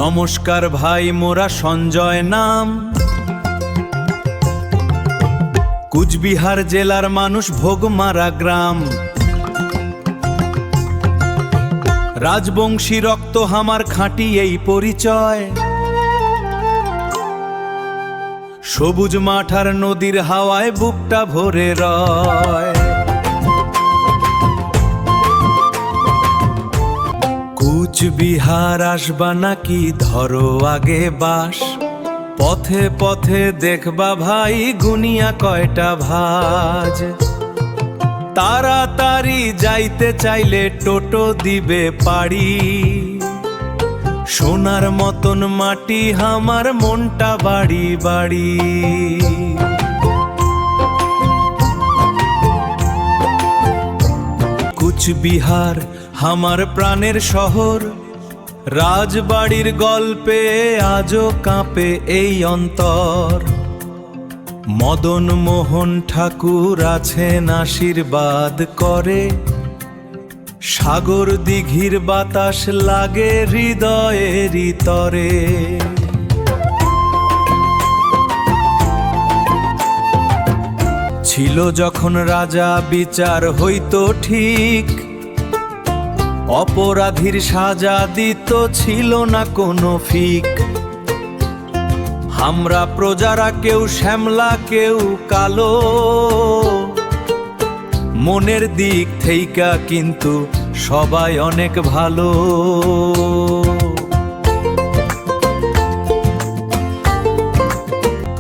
নমস্কার ভাই, মোরা সঞ্জয় নাম। কুচবিহার জেলার মানুষ, ভোগমারা গ্রাম। রাজবংশী রক্ত হামার, খাঁটি এই পরিচয়। সবুজ মাঠ আর নদীর হাওয়ায় বুকটা ভরে রয়। কুচবিহার আসবা নাকি, ধরো আগে বাস। পথে পথে দেখবা ভাই, গুনিয়া কয়টা ভাজ। তাড়াতাড়ি যাইতে চাইলে টোটো দিবে পাড়ি। সোনার মতন মাটি হামার, মনটা বাড়ি বাড়ি। কুচবিহার হামার প্রাণের শহর। রাজবাড়ির গল্পে আজও কাঁপে এই অন্তর। মদন মোহন ঠাকুর আছেন, আশীর্বাদ করে। সাগর দিঘির বাতাস লাগে হৃদয়ের তরে। ছিল যখন রাজা, বিচার হইতো ঠিক। অপরাধীর সাজা দিত, ছিল না কোনো ফিক। আমরা প্রজারা কেউ শ্যামলা, কেউ কালো। মনের দিক থেইকা কিন্তু সবাই অনেক ভালো।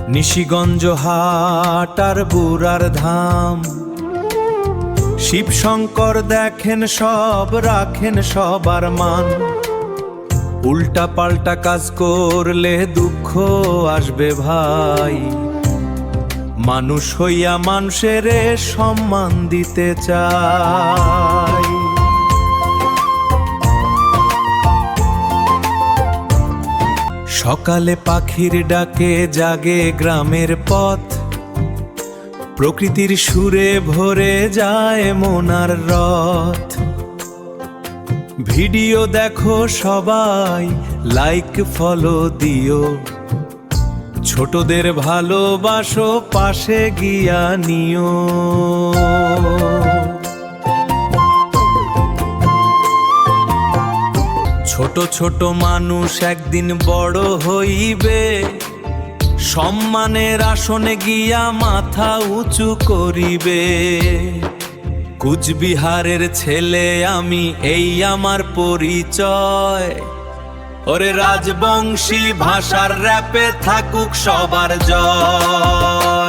নিশিগঞ্জ হাট আর বুড়ার ধাম। শিবশঙ্কর দেখেন সব, রাখেন সবার মান। উল্টা পাল্টা কাজ করলে দুঃখ আসবে ভাই। মানুষ হইয়া মানুষের সম্মান দিতে চাই। সকালে পাখির ডাকে জাগে গ্রামের পথ। প্রকৃতির সুরে ভরে যায় মনার রথ। ভিডিও দেখো সবাই, লাইক ফলো দিও। ছোটদের ভালোবাসো, পাশে গিয়া নিও। ছোট ছোট মানুষ একদিন বড় হইবে। সম্মানের আসনে গিয়া মাথা উঁচু করিবে। কুচবিহারের ছেলে আমি, এই আমার পরিচয়। ওরে রাজবংশী ভাষার র্যাপে থাকুক সবার জয়।